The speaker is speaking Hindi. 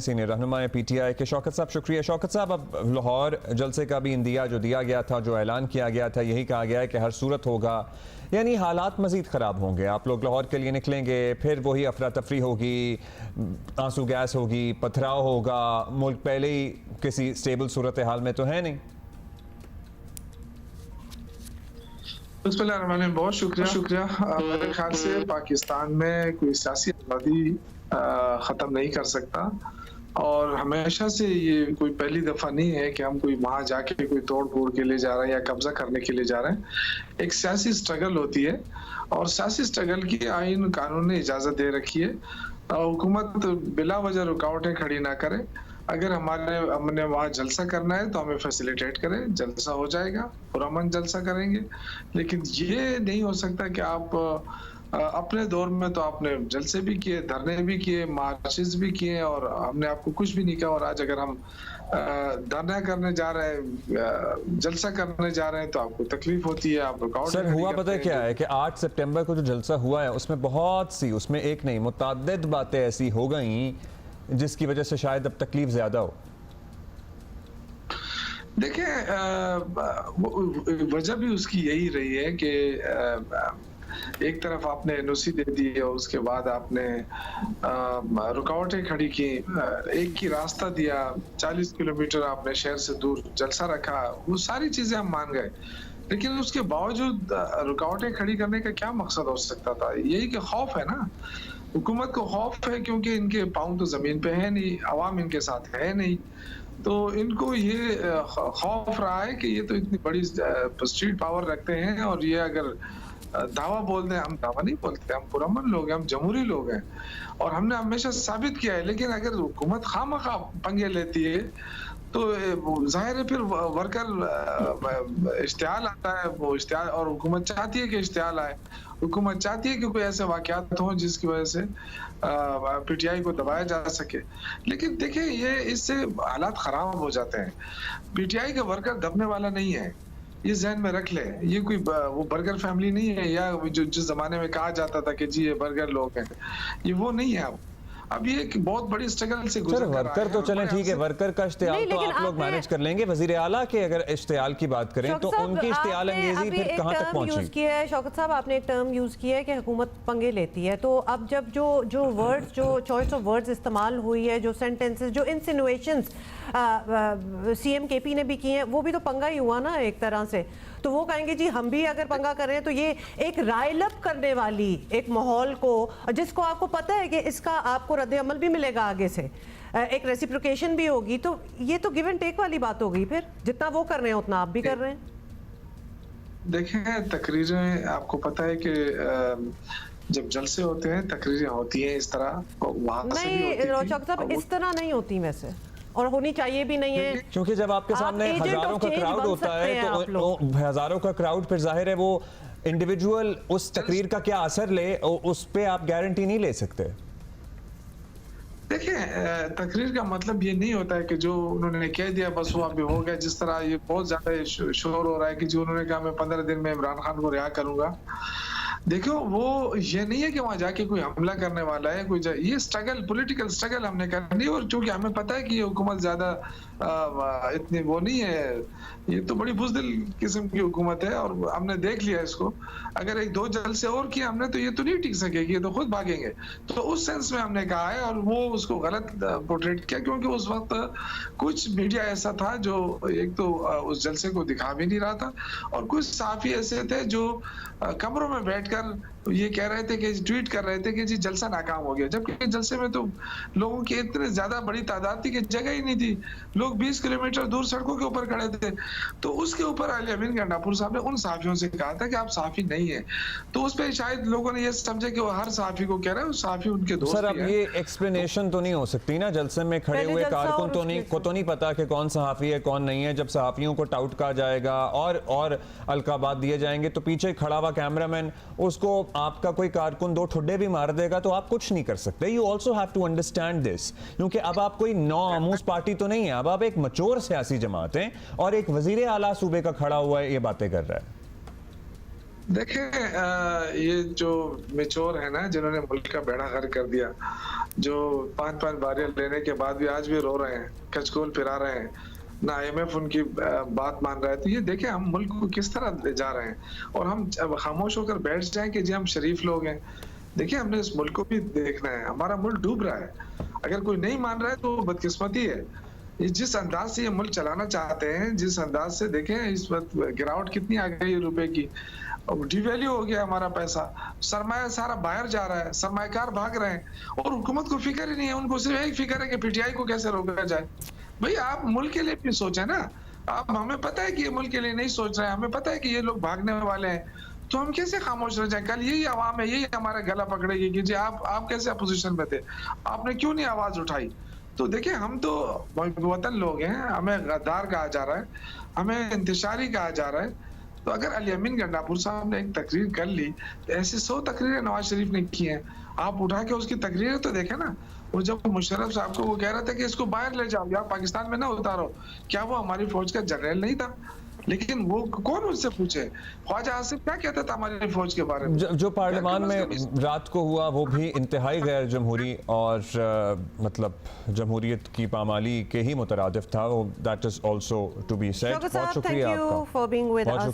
सीनियर रहनुमा पीटीआई के शौकत साहब, शुक्रिया। शौकत साहब, अब लाहौर जलसे का भी इंदिया जो दिया गया था, जो ऐलान किया गया था, यही कहा गया है कि हर सूरत होगा, यानी हालात मजीद ख़राब होंगे। आप लोग लाहौर के लिए निकलेंगे, फिर वही अफरा तफरी होगी, आंसू गैस होगी, पथराव होगा। मुल्क पहले ही किसी स्टेबल सूरत हाल में तो है नहीं। बहुत शुक्रिया। मेरे ख्याल से पाकिस्तान में कोई सियासी आज़ादी ख़त्म नहीं कर सकता, और हमेशा से ये कोई पहली दफ़ा नहीं है कि हम कोई वहाँ जाके कोई तोड़ फोड़ के ले जा रहे हैं या कब्जा करने के लिए जा रहे हैं। एक सियासी स्ट्रगल होती है, और सियासी स्ट्रगल की आईन कानून ने इजाज़त दे रखी है। हुकूमत बिला वजह रुकावटें खड़ी ना करे। अगर हमने वहाँ जलसा करना है तो हमें फैसिलिटेट करें, जलसा हो जाएगा, पुरअमन जलसा करेंगे। लेकिन ये नहीं हो सकता कि आप अपने दौर में तो आपने जलसे भी किए, धरने भी किए, मार्चेस भी किए, और हमने आपको कुछ भी नहीं कहा। और आज अगर हम धरना करने जा रहे हैं, जलसा करने जा रहे हैं, तो आपको तकलीफ होती है, आप रुकावट। सर, हुआ पता है क्या है कि 8 सितंबर को जो जलसा हुआ है उसमें बहुत सी, उसमें एक नहीं मुतअद्दिद बातें ऐसी हो गई जिसकी वजह से शायद अब तकलीफ ज्यादा हो। देखिए, वजह भी उसकी यही रही है कि एक तरफ आपने एनओसी दे दी है, उसके बाद आपने रुकावटें खड़ी की, एक ही रास्ता दिया, 40 किलोमीटर आपने शहर से दूर जलसा रखा, वो सारी चीजें हम मान गए। लेकिन उसके बावजूद रुकावटें खड़ी करने का क्या मकसद हो सकता था? यही कि खौफ है ना, हुकूमत को खौफ है, क्योंकि इनके पाँव तो जमीन पे है नहीं, अवाम इनके साथ है नहीं, तो इनको ये खौफ रहा है कि ये तो इतनी बड़ी स्ट्रीट पावर रखते हैं, और ये अगर दावा बोलते हैं, हम दावा नहीं बोलते, हम पुरअमन लोग हैं, हम जमहूरी लोग हैं, और हमने हमेशा साबित किया है। लेकिन अगर हुकूमत खामखा पंगे लेती है तो जाहिर है फिर वर्कर इश्तिहाल आता है, वो इश्तिहाल, और हुकूमत चाहती है कि इश्तिहाल आए, हुकूमत चाहती है कि कोई ऐसे वाकयात हों जिसकी वजह से पीटीआई को दबाया जा सके। लेकिन देखिए, ये इससे हालात खराब हो जाते हैं। पीटीआई का वर्कर दबने वाला नहीं है, ये जहन में रख ले। ये कोई वो बर्गर फैमिली नहीं है, या जो जिस जमाने में कहा जाता था कि जी ये बर्गर लोग हैं, ये वो नहीं है। अब ये एक बहुत बड़ी स्ट्रगल से गुजर वर्कर तो चलें ठीक है, वर्कर का इश्तिहाल तो आप लोग मैनेज कर लेंगे। वजीर आला के अगर इश्तिहाल की बात करें तो उनकी इश्तिहाल अंगेजी फिर कहां तक पहुंची? शौकत साहब, आपने एक टर्म यूज किया है कि हुकूमत पंगे लेती है, तो अब जब जो वर्ड्स, जो चॉइस ऑफ वर्ड्स इस्तेमाल हुई है, जो सेंटेंसेस, जो इंसिनुएशंस सीएम केपी ने भी किए हैं, वो भी तो पंगा ही हुआ ना एक तरह से। तो वो कहेंगे जी हम भी अगर पंगा कर रहे हैं, तो ये एक राइलअप करने वाली एक माहौल को, जिसको आपको पता है कि इसका आपको रद्द अमल भी मिलेगा आगे से, एक रेसिप्रोकेशन भी होगी, तो ये तो गिव एंड टेक वाली बात हो गई। फिर जितना वो कर रहे हैं उतना आप भी कर रहे हैं। देखें, तकरीरें, आपको पता है कि जब जलसे होते हैं तकरीरें होती हैं इस तरह, वहां से भी होती नहीं चौक साहब, इस तरह नहीं होती वैसे, और होनी चाहिए भी नहीं है, क्योंकि जब आपके सामने हजारों का क्राउड होता है तो हजारों का क्राउड, फिर जाहिर है वो इंडिविजुअल उस तकरीर का क्या असर ले, उस पे आप गारंटी नहीं ले सकते। देखिए, तकरीर का मतलब ये नहीं होता है कि जो उन्होंने कह दिया बस वो अभी हो गया। जिस तरह ये बहुत ज्यादा शोर हो रहा है कि जो उन्होंने कहा मैं 15 दिन में इमरान खान को रिहा करूंगा। देखो, वो ये नहीं है कि वहां जाके कोई हमला करने वाला है, कोई ये स्ट्रगल, पॉलिटिकल स्ट्रगल हमने करनी है। और चूंकि हमें पता है कि ये हुकूमत ज्यादा इतनी वो नहीं है, ये तो बड़ी बुज़दिल किस्म की हुकूमत है, और हमने देख लिया इसको। अगर 1-2 जलसे और किए हमने तो ये तो नहीं टिक सकेगी, ये तो खुद भागेंगे। तो उस सेंस में हमने कहा है, और वो उसको गलत पोर्ट्रेट किया, क्योंकि उस वक्त कुछ मीडिया ऐसा था जो एक तो उस जलसे को दिखा भी नहीं रहा था, और कुछ सहाफ़ी ऐसे थे जो कमरों में बैठकर ये कह रहे थे कि ट्वीट कर रहे थे कि जी जलसा नाकाम हो गया, जबकि जलसे में तो लोगों की इतने ज्यादा बड़ी तादाद थी कि जगह ही नहीं थी, लोग 20 किलोमीटर दूर सड़कों के ऊपर खड़े थे। तो उसके ऊपर अली अमीन गंडापुर साहब ने उन सहाफियों से कहा था कि आप सहाफी नहीं है, तो उस पर शायद लोगों ने ये समझे कि वो हर सहाफी को कह रहे हैं, सहाफी उनके दोस्त। सर, अब ये एक्सप्लेनेशन तो नहीं हो सकती ना, जलसे में खड़े हुए कारकुन तो नहीं पता कि कौन सहाफी है कौन नहीं है। जब सहाफियों को टाउट कहा जाएगा और अलकाबात दिए जाएंगे, तो पीछे खड़ा हुआ कैमरामैन, उसको आपका कोई कारकुन 2 ठुड्डे भी मार देगा तो आप कुछ नहीं कर सकते। You also have to understand this, क्योंकि अब आप कोई नौआमूस पार्टी तो नहीं है, अब आप एक मचोर सियासी जमात हैं, और एक वजीर आला सूबे का खड़ा हुआ है ये बातें कर रहा है। देखें, ये जो मेचोर है ना, जिन्होंने मुल्क का बेड़ा गर्क कर दिया, जो 5-5 बारियां लेने के बाद भी आज भी रो रहे हैं, कचकोल फिरा रहे हैं, ना IMF उनकी बात मान रहा है, तो ये देखें हम मुल्क को किस तरह ले जा रहे हैं। और हम अब खामोश होकर बैठ जाएं कि जी हम शरीफ लोग हैं। देखिए, हमने इस मुल्क को भी देखना है, हमारा मुल्क डूब रहा है। अगर कोई नहीं मान रहा है तो बदकिस्मती है। ये जिस अंदाज से ये मुल्क चलाना चाहते हैं, जिस अंदाज से देखें इस वक्त गिरावट कितनी आ गई है रुपए की, डिवैल्यू हो गया हमारा पैसा, सरमाया सारा बाहर जा रहा है, सरमायाकार भाग रहे हैं और हुकूमत को फिक्र ही नहीं है। उनको सिर्फ एक फिक्र है कि PTI को कैसे रोका जाए। भाई आप मुल्क के लिए भी सोचें ना। आप, हमें पता है कि ये मुल्क के लिए नहीं सोच रहे हैं, हमें पता है कि ये लोग भागने वाले हैं, तो हम कैसे खामोश रह जाएं? कल यही आवाम है, यही हमारा गला पकड़ेगी कि जी आप कैसे अपोजिशन में थे, आपने क्यों नहीं आवाज उठाई? तो देखिए, हम तो वतन लोग हैं, हमें गद्दार कहा जा रहा है, हमें इंतशारी कहा जा रहा है। तो अगर अली अमीन गंडापुर साहब ने एक तकरीर कर ली, तो ऐसी 100 तकरीरें नवाज शरीफ ने की हैं, आप उठा के उसकी तकरीरें तो देखें ना। वो जब मुशर्रफ साहब को वो कह रहा था कि इसको बाहर ले जाओ या पाकिस्तान में ना उतारो, क्या वो हमारी फौज का जनरल नहीं था? लेकिन वो कौन उससे पूछे? ख्वाजा आसिफ क्या कहता था हमारी फौज के बारे में? जो पार्लियामान में रात को हुआ वो भी इंतहाई गैर जमहूरी और मतलब जमहूरियत की पामाली के ही मुतरादिफ था। वो that is also to be said. बहुत शुक्रिया आपका। For being with us.